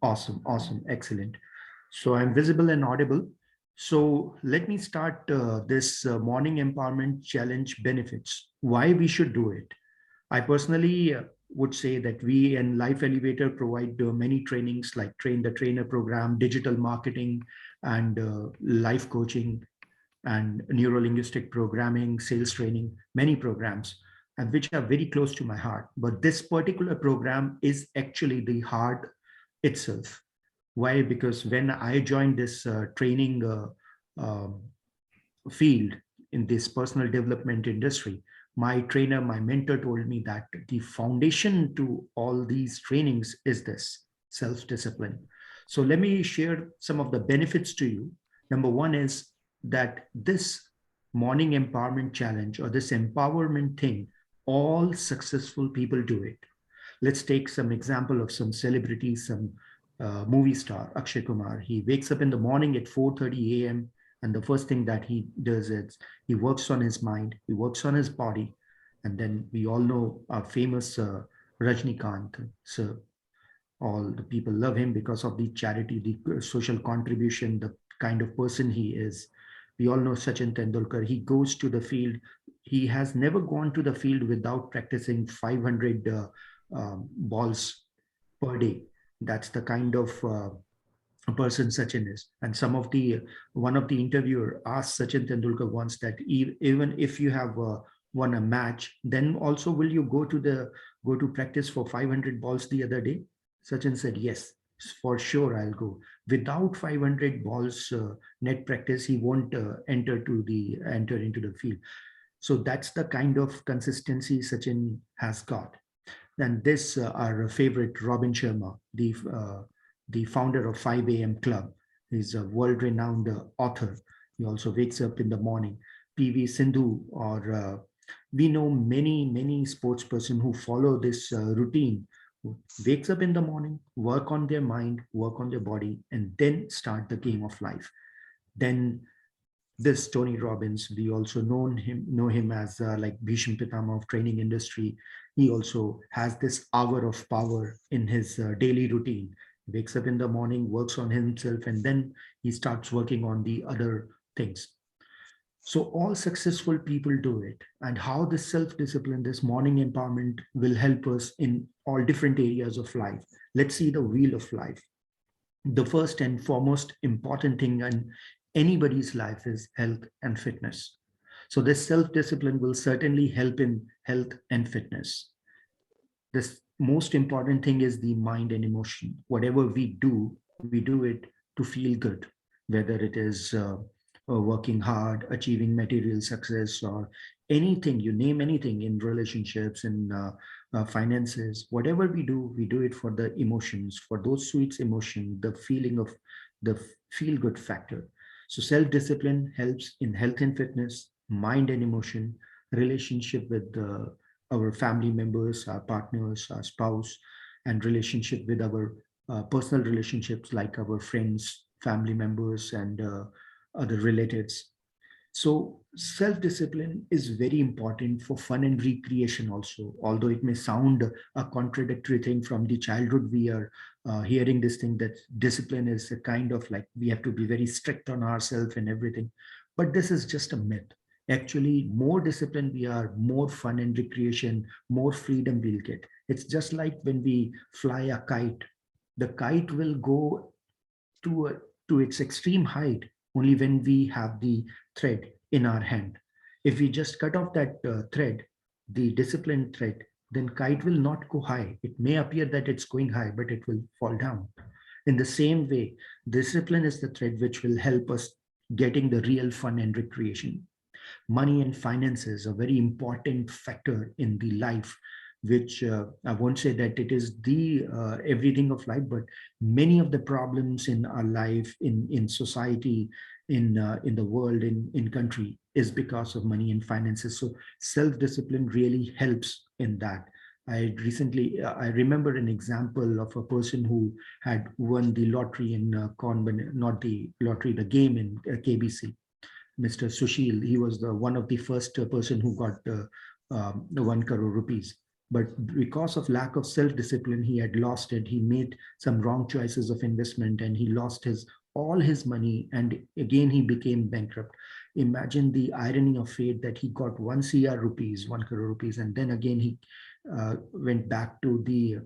Awesome, awesome, excellent. So I'm visible and audible. So let me start this morning empowerment challenge benefits, why we should do it. I personally would say that we in Life Elevator provide many trainings like Train the Trainer program, digital marketing, and life coaching, and neuro-linguistic programming, sales training, many programs, and which are very close to my heart. But this particular program is actually the heart itself. Why? Because when I joined this training um, field in this personal development industry, my trainer, my mentor told me that the foundation to all these trainings is this self-discipline. So let me share some of the benefits to you. Number one is that this morning empowerment challenge or this empowerment thing, all successful people do it. Let's take some example of some celebrities, some movie star, Akshay Kumar. He wakes up in the morning at 4:30 a.m. and the first thing that he does is he works on his mind, he works on his body, and then we all know our famous Rajnikant. So all the people love him because of the charity, the social contribution, the kind of person he is. We all know Sachin Tendulkar. He goes to the field. He has never gone to the field without practicing 500 balls per day. That's the kind of person Sachin is. And some of the one of the interviewer asked Sachin Tendulkar once that even if you have won a match, then also will you go to practice for 500 balls the other day? Sachin said yes, for sure I'll go. Without 500 balls net practice, he won't enter into the field. So that's the kind of consistency Sachin has got. And this our favorite Robin Sharma, the founder of 5 a.m. Club. He's a world-renowned author. He also wakes up in the morning. PV Sindhu, or we know many sports person who follow this routine, who wakes up in the morning, work on their mind, work on their body, and then start the game of life. Then this Tony Robbins, we also know him as like Bhisham Pitama of training industry. He also has this hour of power in his daily routine. He wakes up in the morning, works on himself, and then he starts working on the other things. So all successful people do it. And how this self-discipline, this morning empowerment will help us in all different areas of life. Let's see the wheel of life. The first and foremost important thing in anybody's life is health and fitness. So this self-discipline will certainly help in health and fitness. This most important thing is the mind and emotion. Whatever we do it to feel good, whether it is working hard, achieving material success, or anything, you name anything in relationships, in finances, whatever we do it for the emotions, for those sweet emotion, the feeling of the feel good factor. So self-discipline helps in health and fitness, mind and emotion, relationship with our family members, our partners, our spouse, and relationship with our personal relationships like our friends, family members, and other relatives. So self-discipline is very important for fun and recreation also, although it may sound a contradictory thing from the childhood. We are hearing this thing that discipline is a kind of like we have to be very strict on ourselves and everything. But this is just a myth. Actually, more discipline we are, more fun and recreation, more freedom we'll get. It's just like when we fly a kite. The kite will go to to its extreme height only when we have the thread in our hand. If we just cut off that thread, the discipline thread, then kite will not go high. It may appear that it's going high, but it will fall down. In the same way, discipline is the thread which will help us getting the real fun and recreation. Money and finances are a very important factor in the life, which I won't say that it is the everything of life, but many of the problems in our life, in society, in the world, in country, is because of money and finances. So self-discipline really helps in that. I remember an example of a person who had won the lottery in not the lottery, the game in KBC. Mr. Sushil, he was one of the first person who got 1 crore rupees. But because of lack of self-discipline, he had lost it. He made some wrong choices of investment and he lost his all his money. And again, he became bankrupt. Imagine the irony of fate that he got 1 CR rupees, 1 crore rupees, and then again he went back to the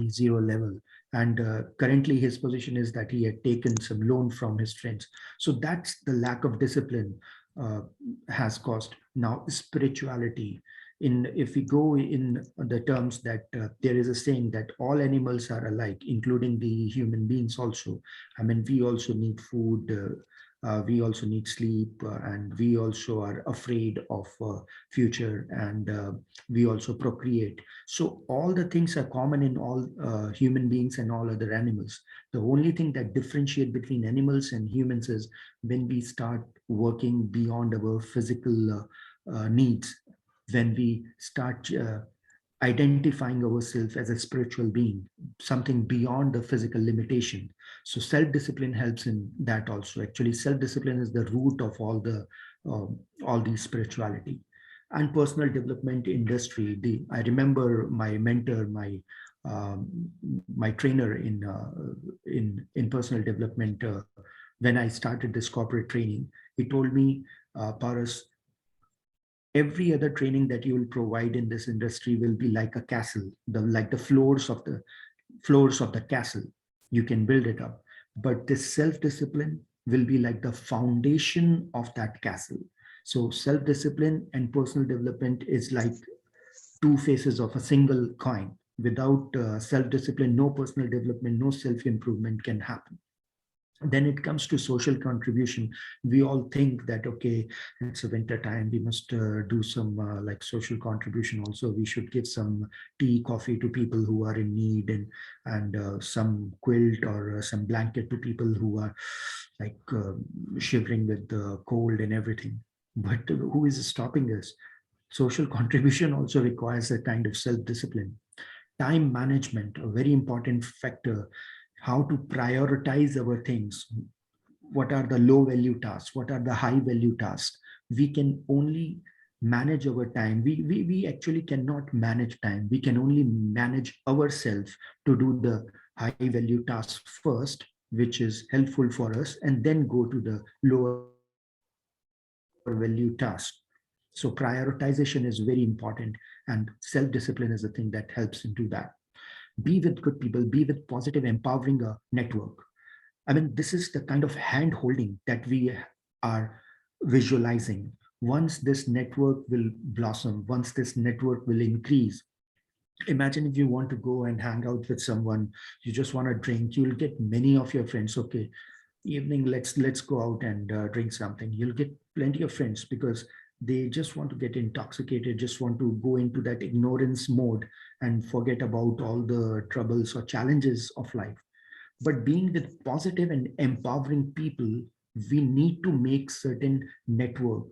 zero level. And currently his position is that he had taken some loan from his friends. So that's the lack of discipline uh, has caused. Now spirituality, in if we go in the terms that there is a saying that all animals are alike, including the human beings also. I mean, we also need food, we also need sleep, and we also are afraid of future, and we also procreate. So all the things are common in all human beings and all other animals. The only thing that differentiate between animals and humans is when we start working beyond our physical needs, when we start identifying ourselves as a spiritual being, something beyond the physical limitation. So self-discipline helps in that also. Actually, self-discipline is the root of all the spirituality and personal development industry. I remember my mentor, um, my trainer in personal development. When I started this corporate training, he told me, Paras, every other training that you will provide in this industry will be like a castle, like the floors of the castle. You can build it up, but this self-discipline will be like the foundation of that castle. So self-discipline and personal development is like two faces of a single coin. Without self-discipline, no personal development, no self-improvement can happen. Then it comes to social contribution. We all think that, okay, it's a winter time, we must do some like social contribution also. We should give some tea, coffee to people who are in need, and some quilt or some blanket to people who are like shivering with the cold and everything. But who is stopping us? Social contribution also requires a kind of self-discipline. Time management, a very important factor. How to prioritize our things. What are the low value tasks? What are the high value tasks? We can only manage our time. We actually cannot manage time. We can only manage ourselves to do the high value tasks first, which is helpful for us, and then go to the lower value task. So prioritization is very important, and self-discipline is the thing that helps into that. Be with good people, be with positive, empowering network. I mean, this is the kind of hand holding that we are visualizing. Once this network will blossom, once this network will increase, imagine if you want to go and hang out with someone, you just want to drink, you'll get many of your friends. Okay, evening, let's go out and drink something. You'll get plenty of friends because they just want to get intoxicated, just want to go into that ignorance mode and forget about all the troubles or challenges of life. But being with positive and empowering people, we need to make certain network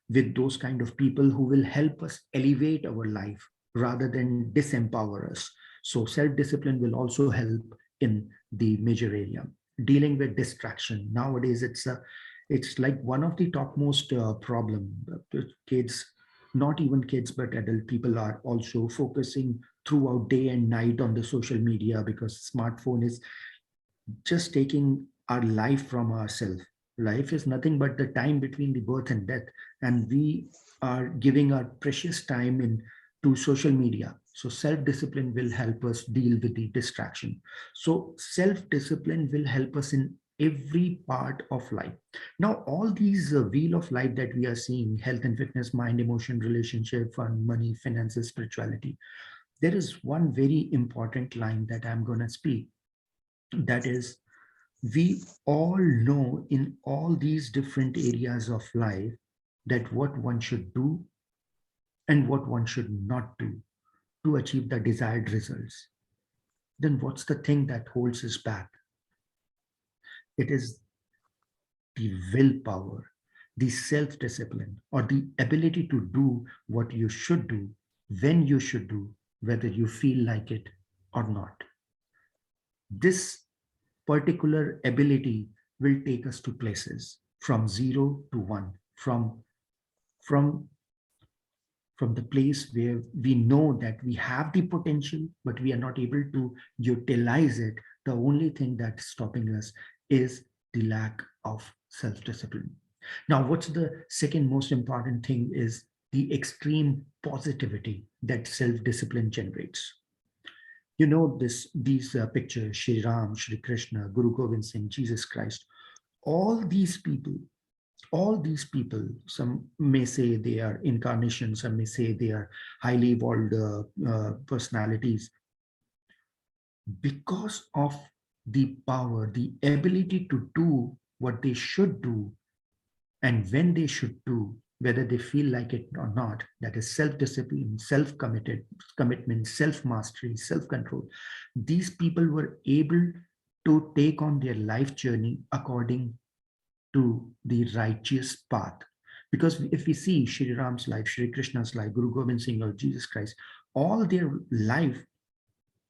with those kind of people who will help us elevate our life rather than disempower us. So self-discipline will also help in the major area. Dealing with distraction. Nowadays, it's like one of the topmost problem. Kids, not even kids, but adult people are also focusing throughout day and night on the social media because smartphone is just taking our life from ourselves. Life is nothing but the time between the birth and death, and we are giving our precious time in to social media. So self-discipline will help us deal with the distraction. So self-discipline will help us in every part of life. Now, all these wheel of life that we are seeing, health and fitness, mind, emotion, relationship, fun, money, finances, spirituality, there is one very important line that I'm going to speak. That is, we all know in all these different areas of life that what one should do and what one should not do to achieve the desired results. Then what's the thing that holds us back? It is the willpower, the self-discipline, or the ability to do what you should do, when you should do, whether you feel like it or not. This particular ability will take us to places from zero to one, from from the place where we know that we have the potential, but we are not able to utilize it. The only thing that's stopping us is the lack of self-discipline. Now, what's the second most important thing is the extreme positivity that self-discipline generates. You know, these pictures, Shri Ram, Shri Krishna, Guru Gobind Singh, Jesus Christ, all these people, all these people, some may say they are incarnations, some may say they are highly evolved personalities, because of the power, the ability to do what they should do and when they should do, whether they feel like it or not. That is self-discipline, commitment, self-mastery, self-control. These people were able to take on their life journey according to the righteous path. Because if we see Shri Ram's life, Shri Krishna's life, Guru Gobind Singh or Jesus Christ, all their life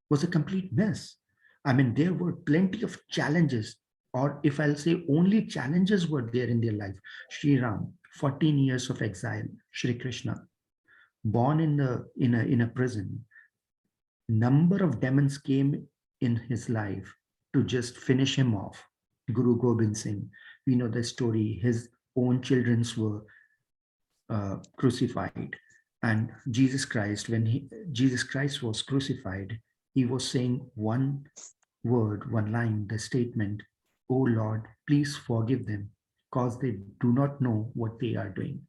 was a complete mess. I mean, there were plenty of challenges, or if I'll say only challenges were there in their life. Shri Ram, 14 years of exile. Shri Krishna, born in a prison. Number of demons came in his life to just finish him off. Guru Gobind Singh, we know the story. His own children were crucified, and Jesus Christ was crucified, he was saying one word, one line, the statement, "Oh Lord, please forgive them, because they do not know what they are doing."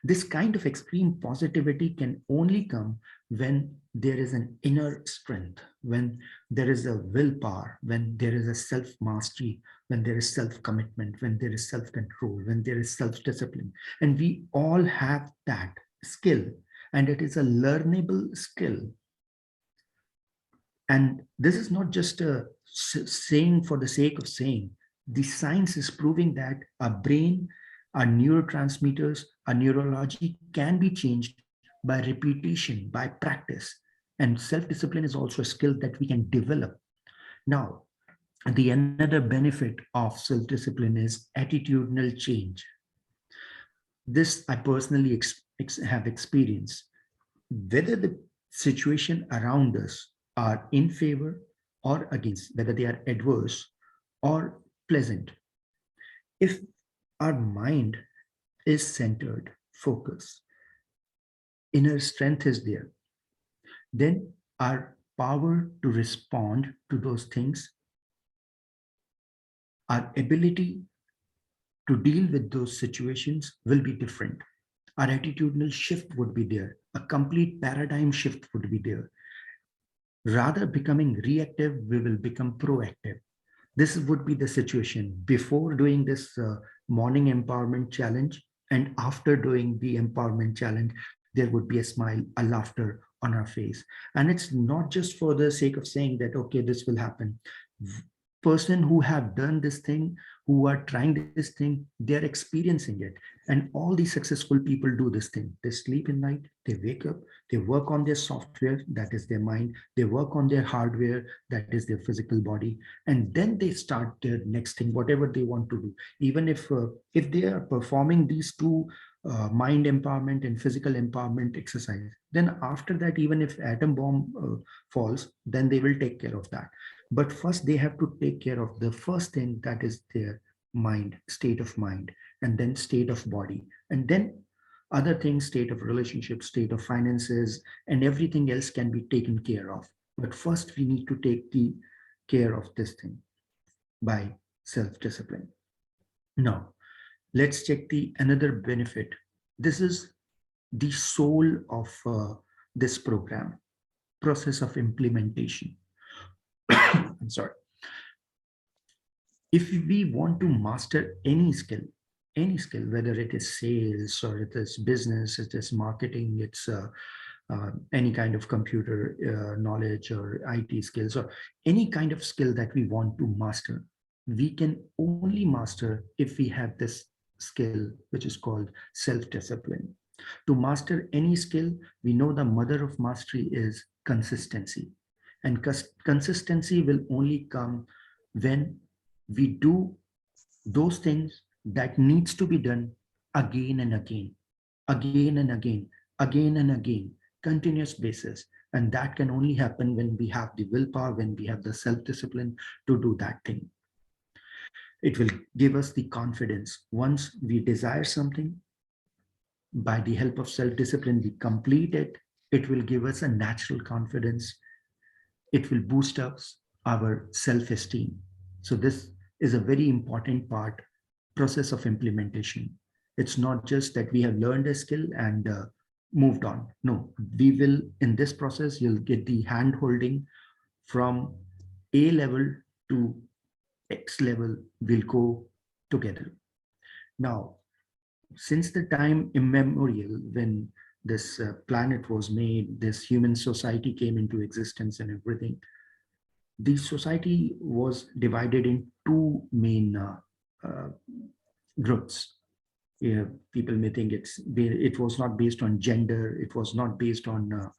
This kind of extreme positivity can only come when there is an inner strength, when there is a willpower, when there is a self mastery, when there is self commitment, when there is self control, when there is self discipline. And we all have that skill, and it is a learnable skill. And this is not just a saying for the sake of saying. The science is proving that our brain, our neurotransmitters, our neurology can be changed by repetition, by practice. And self-discipline is also a skill that we can develop. Now, the another benefit of self-discipline is attitudinal change. This I personally have experienced. Whether the situation around us are in favor or against, whether they are adverse or pleasant, if our mind is centered, focused, inner strength is there, then our power to respond to those things, our ability to deal with those situations will be different. Our attitudinal shift would be there. A complete paradigm shift would be there. Rather becoming reactive, we will become proactive. This would be the situation before doing this morning empowerment challenge, and after doing the empowerment challenge, there would be a smile, a laughter on our face. And it's not just for the sake of saying that, okay, this will happen. Person who have done this thing, who are trying this thing, they're experiencing it. And all these successful people do this thing. They sleep in night, they wake up, they work on their software, that is their mind, they work on their hardware, that is their physical body, and then they start their next thing, whatever they want to do. Even if they are performing these two mind empowerment and physical empowerment exercise, then after that, even if atom bomb falls, then they will take care of that. But first they have to take care of the first thing, that is their mind, state of mind, and then state of body, and then other things, state of relationship, state of finances, and everything else can be taken care of. But first we need to take the care of this thing by self-discipline. Now, let's check the another benefit. This is the soul of this program, process of implementation. I'm sorry. If we want to master any skill, whether it is sales or it is business, it is marketing, it's any kind of computer knowledge or IT skills, or any kind of skill that we want to master, we can only master if we have this skill, which is called self-discipline. To master any skill, we know the mother of mastery is consistency. And consistency will only come when we do those things that needs to be done again and again, again and again. again and again, continuous basis. And that can only happen when we have the willpower, when we have the self-discipline to do that thing. It will give us the confidence. Once we desire something, by the help of self-discipline, we complete it. It will give us a natural confidence. It will boost us our self-esteem. So this is a very important process of implementation. It's not just that we have learned a skill and moved on. No, we will, in this process, you'll get the hand holding from A level to X level will go together. Now, since the time immemorial, when this planet was made, this human society came into existence and everything, the society was divided in two main uh, groups. Yeah, people may think it was not based on gender, it was not based on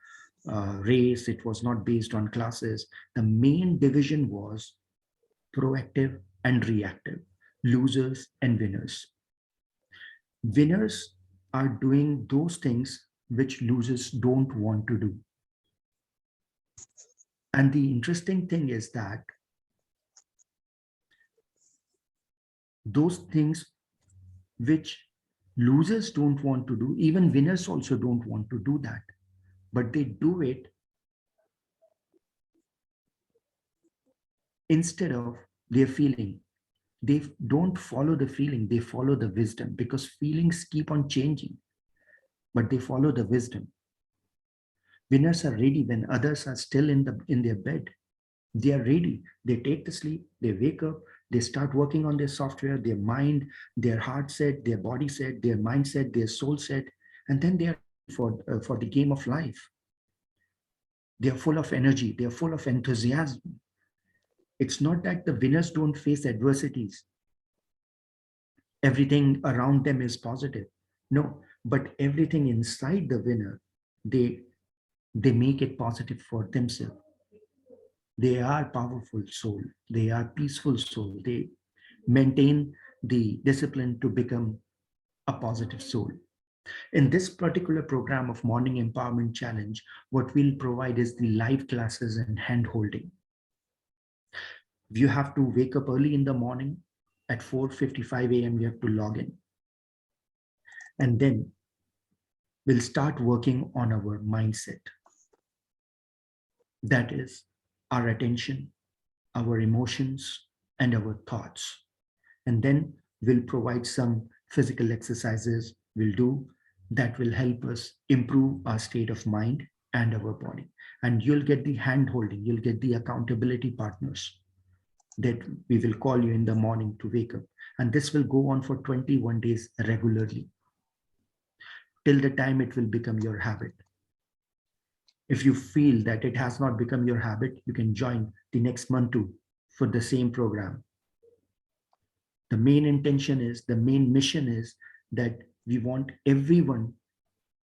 race, it was not based on classes. The main division was proactive and reactive, losers and winners. Winners are doing those things which losers don't want to do. And the interesting thing is that those things which losers don't want to do, even winners also don't want to do that, but they do it instead of their feeling. They don't follow the feeling, they follow the wisdom, because feelings keep on changing, but they follow the wisdom. Winners are ready when others are still in their bed. They are ready. They take the sleep, they wake up, they start working on their software, their mind, their heart set, their body set, their mindset, their soul set, and then they are for the game of life. They are full of energy, they are full of enthusiasm. It's not that the winners don't face adversities. Everything around them is positive. No, but everything inside the winner, they they make it positive for themselves. They are powerful soul. They are peaceful soul. They maintain the discipline to become a positive soul. In this particular program of Morning Empowerment Challenge, what we'll provide is the live classes and hand holding. You have to wake up early in the morning at 4:55 a.m. You have to log in. And then we'll start working on our mindset. That is our attention, our emotions, and our thoughts. And then we'll provide some physical exercises we'll do that will help us improve our state of mind and our body. And you'll get the hand holding, you'll get the accountability partners that we will call you in the morning to wake up. And this will go on for 21 days regularly till the time it will become your habit. If you feel that it has not become your habit, you can join the next month too for the same program. The main intention is, the main mission is that we want everyone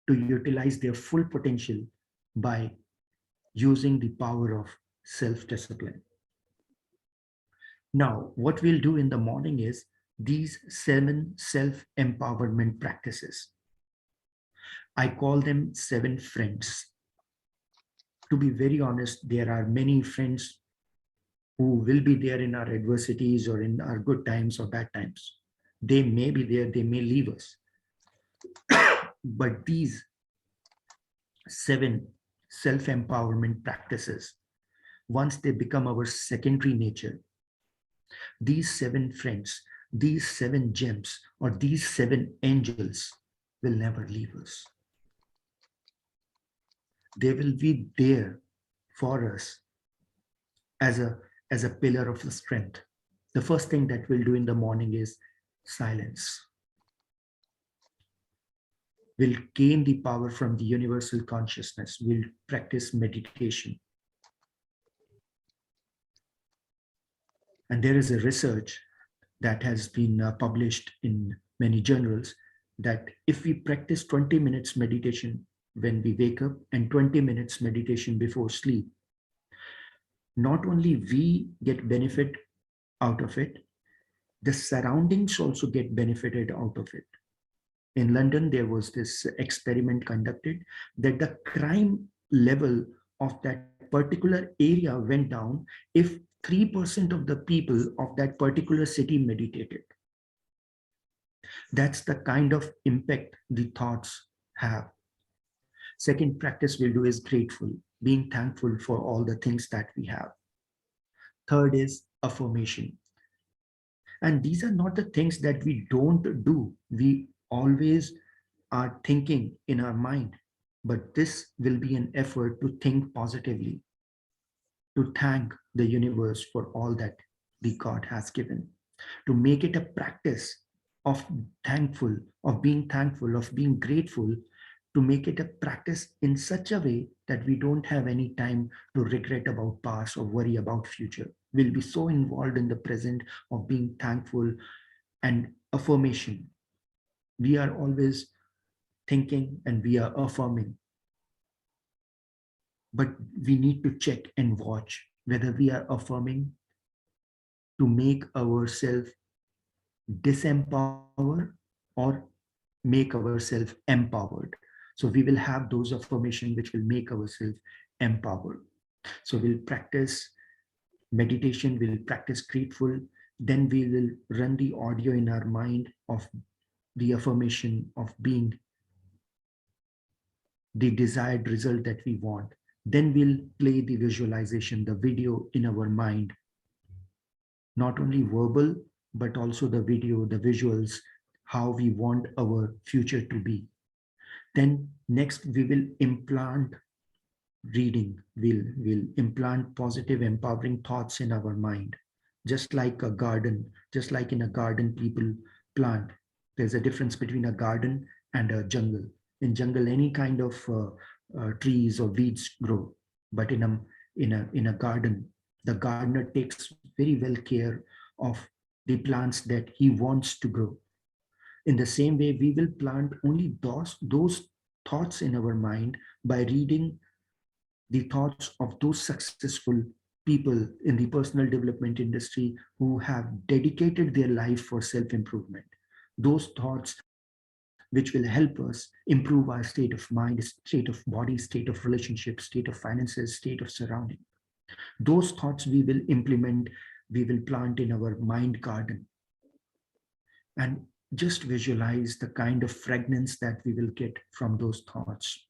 to utilize their full potential by using the power of self-discipline. Now, what we'll do in the morning is these 7 self-empowerment practices. I call them 7 friends. To be very honest, there are many friends who will be there in our adversities or in our good times or bad times. They may be there, they may leave us. But these 7 self-empowerment practices, once they become our secondary nature, these 7 friends, these 7 gems, or these 7 angels will never leave us. They will be there for us as a pillar of the strength. The first thing that we'll do in the morning is silence. We'll gain the power from the universal consciousness. We'll practice meditation. And there is a research that has been published in many journals that if we practice 20 minutes meditation when we wake up and 20 minutes meditation before sleep, not only we get benefit out of it, the surroundings also get benefited out of it. In London, there was this experiment conducted that the crime level of that particular area went down if 3% of the people of that particular city meditated. That's the kind of impact the thoughts have. Second practice we'll do is grateful, being thankful for all the things that we have. Third is affirmation. And these are not the things that we don't do. We always are thinking in our mind, but this will be an effort to think positively, to thank the universe for all that the God has given, to make it a practice of being thankful, of being grateful, to make it a practice in such a way that we don't have any time to regret about past or worry about future. We'll be so involved in the present of being thankful and affirmation. We are always thinking and we are affirming, but we need to check and watch whether we are affirming to make ourselves disempower or make ourselves empowered. So we will have those affirmation which will make ourselves empowered. So we'll practice meditation, we'll practice grateful, then we will run the audio in our mind of the affirmation of being the desired result that we want. Then we'll play the visualization, the video in our mind, not only verbal, but also the video, the visuals, how we want our future to be. Then next we will implant reading. We'll implant positive, empowering thoughts in our mind. Just like a garden, just like in a garden, people plant. There's a difference between a garden and a jungle. In jungle, any kind of trees or weeds grow, but in a garden, the gardener takes very well care of the plants that he wants to grow. In the same way, we will plant only those thoughts in our mind by reading the thoughts of those successful people in the personal development industry who have dedicated their life for self-improvement. Those thoughts which will help us improve our state of mind, state of body, state of relationship, state of finances, state of surrounding. Those thoughts we will implement, we will plant in our mind garden. And just visualize the kind of fragrance that we will get from those thoughts,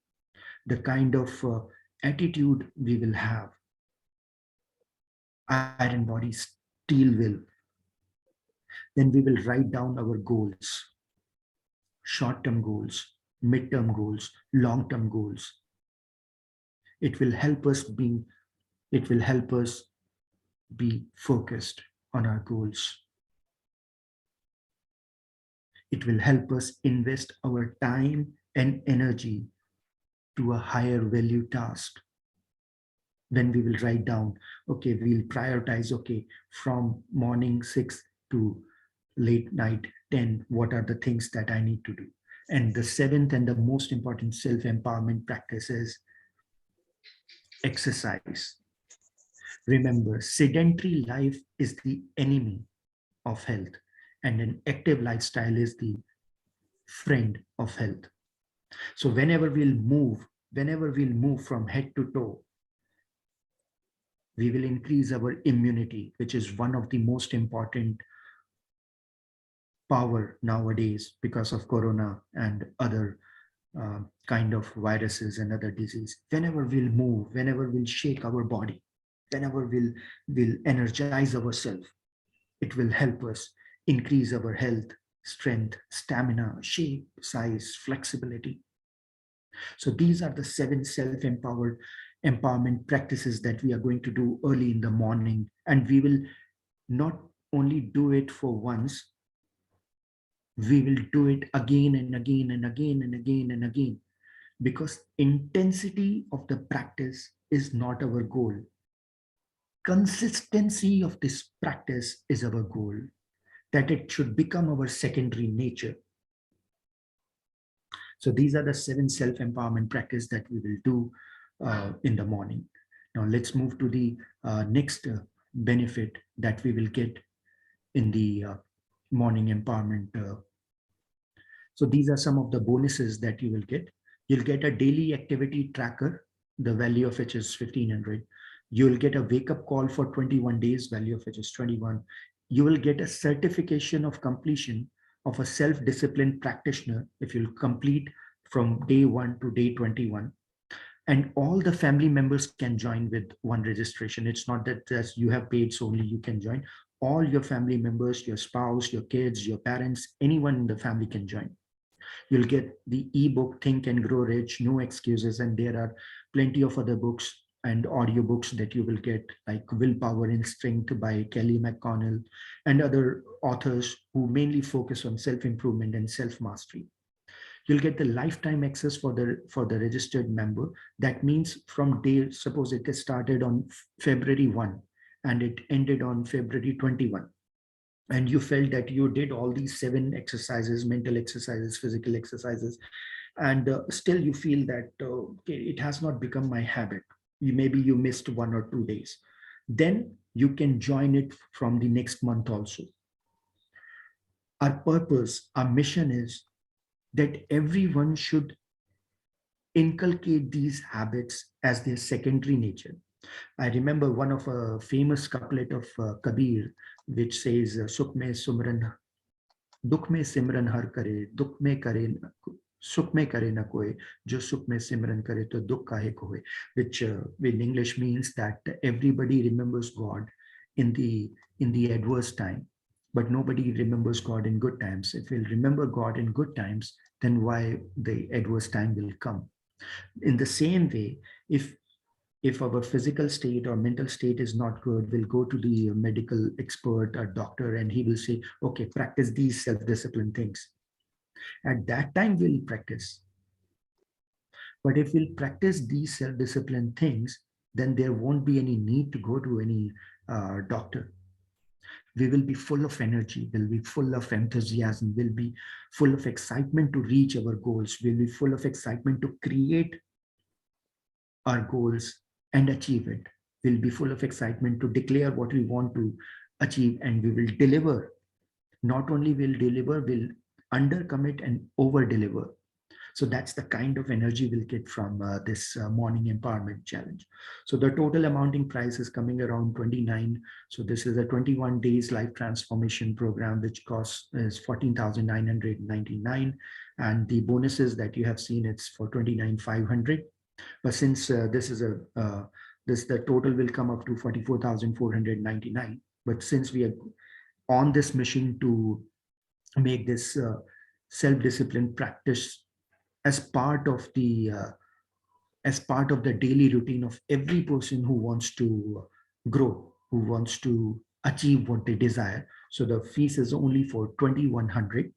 the kind of attitude we will have. Iron body, steel will. Then we will write down our goals, short-term goals, mid-term goals, long-term goals. It will help us be focused on our goals. It will help us invest our time and energy to a higher value task. Then we will write down, okay, we'll prioritize, okay, from morning 6 to late night 10, what are the things that I need to do? And the seventh and the most important self-empowerment practice is exercise. Remember, sedentary life is the enemy of health, and an active lifestyle is the friend of health. So whenever we'll move from head to toe, we will increase our immunity, which is one of the most important power nowadays because of corona and other kind of viruses and other disease. Whenever we'll move, whenever we'll shake our body, whenever we'll energize ourselves, it will help us increase our health, strength, stamina, shape, size, flexibility. So these are the 7 empowerment practices that we are going to do early in the morning. And we will not only do it for once, we will do it again and again and again and again and again, because intensity of the practice is not our goal. Consistency of this practice is our goal, that it should become our secondary nature. So these are the 7 self-empowerment practice that we will do in the morning. Now let's move to the next benefit that we will get in the morning empowerment So these are some of the bonuses that you will get. You'll get a daily activity tracker, the value of which is 1500. You'll get a wake up call for 21 days, value of which is 21. You will get a certification of completion of a self-disciplined practitioner if you'll complete from day 1 to day 21. And all the family members can join with one registration. It's not that as you have paid so only you can join. All your family members, your spouse, your kids, your parents, anyone in the family can join. You'll get the ebook Think and Grow Rich, No Excuses, and there are plenty of other books and audiobooks that you will get, like Willpower Instinct by Kelly McConnell and other authors who mainly focus on self-improvement and self-mastery. You'll get the lifetime access for the registered member. That means from day, suppose it is started on February 1 and it ended on February 21, and you felt that you did all these 7 exercises, mental exercises, physical exercises, and still you feel that okay, it has not become my habit. Maybe you missed 1 or 2 days. Then you can join it from the next month also. Our purpose, our mission is that everyone should inculcate these habits as their secondary nature. I remember one of a famous couplet of Kabir, which says, "Sukh mein sumran, dukh mein simran har kare, dukh mein kare, sukh mein kare na koi, jo sukh mein simran kare to dukh kahe ko hoye," which in English means that everybody remembers God in the adverse time, but nobody remembers God in good times. If we'll remember God in good times, then why the adverse time will come? In the same way, if our physical state or mental state is not good, we'll go to the medical expert or doctor and he will say, okay, practice these self-discipline things. At that time, we'll practice. But if we'll practice these self-discipline things, then there won't be any need to go to any doctor. We will be full of energy, we'll be full of enthusiasm, we'll be full of excitement to reach our goals, we'll be full of excitement to create our goals and achieve it. We'll be full of excitement to declare what we want to achieve, and we will deliver. Not only will deliver, we'll undercommit and over deliver. So that's the kind of energy we'll get from this morning empowerment challenge. So the total amounting price is coming around 29. So this is a 21 days life transformation program, which costs is 14,999. And the bonuses that you have seen, it's for 29,500. But since this is the total will come up to 44,499. But since we are on this mission to make this self-discipline practice as part of the daily routine of every person who wants to grow, who wants to achieve what they desire. So the fees is only for 2,100.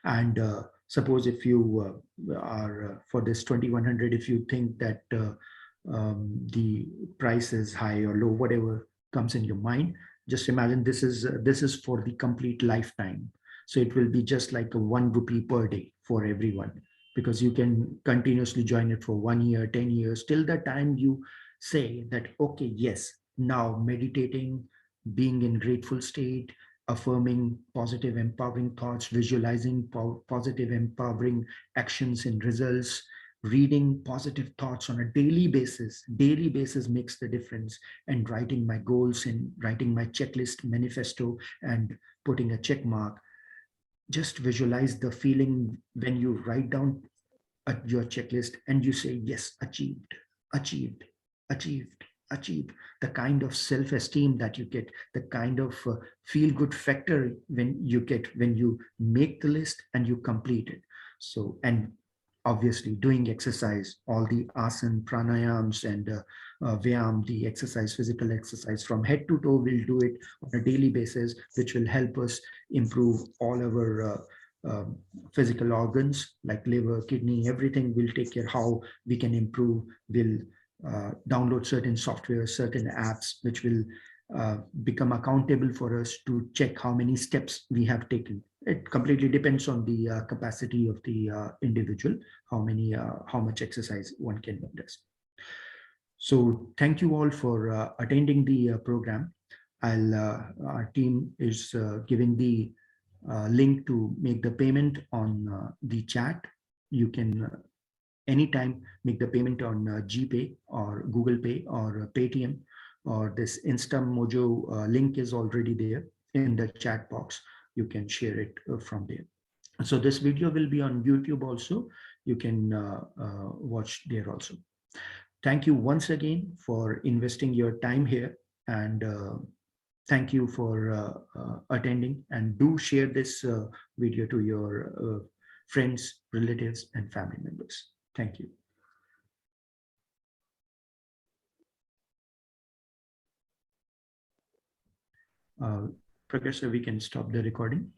And suppose if you are for this 2,100, if you think that the price is high or low, whatever comes in your mind, just imagine this is for the complete lifetime. So it will be just like a 1 rupee per day for everyone, because you can continuously join it for 1 year, 10 years, till the time you say that, okay, yes, now meditating, being in grateful state, affirming positive, empowering thoughts, visualizing positive, empowering actions and results, reading positive thoughts on a daily basis. Daily basis makes the difference. And writing my goals and writing my checklist manifesto and putting a check mark. Just visualize the feeling when you write down your checklist and you say, yes, achieved, achieved, achieved, achieved. The kind of self-esteem that you get, the kind of feel-good factor when you get when you make the list and you complete it. So, and obviously doing exercise, all the asana, pranayams, and vyam, the exercise, physical exercise from head to toe, we'll do it on a daily basis, which will help us improve all our physical organs like liver, kidney, everything. Will take care how we can improve. We'll download certain software, certain apps, which will become accountable for us to check how many steps we have taken. It completely depends on the capacity of the individual, how much exercise one can do. So thank you all for attending the program. Our team is giving the link to make the payment on the chat. You can anytime make the payment on GPay or Google Pay or Paytm, or this InstaMojo link is already there in the chat box. You can share it from there. So this video will be on YouTube also. You can watch there also. Thank you once again for investing your time here, and thank you for attending, and do share this video to your friends, relatives, and family members. Thank you. Prakash, sir, we can stop the recording.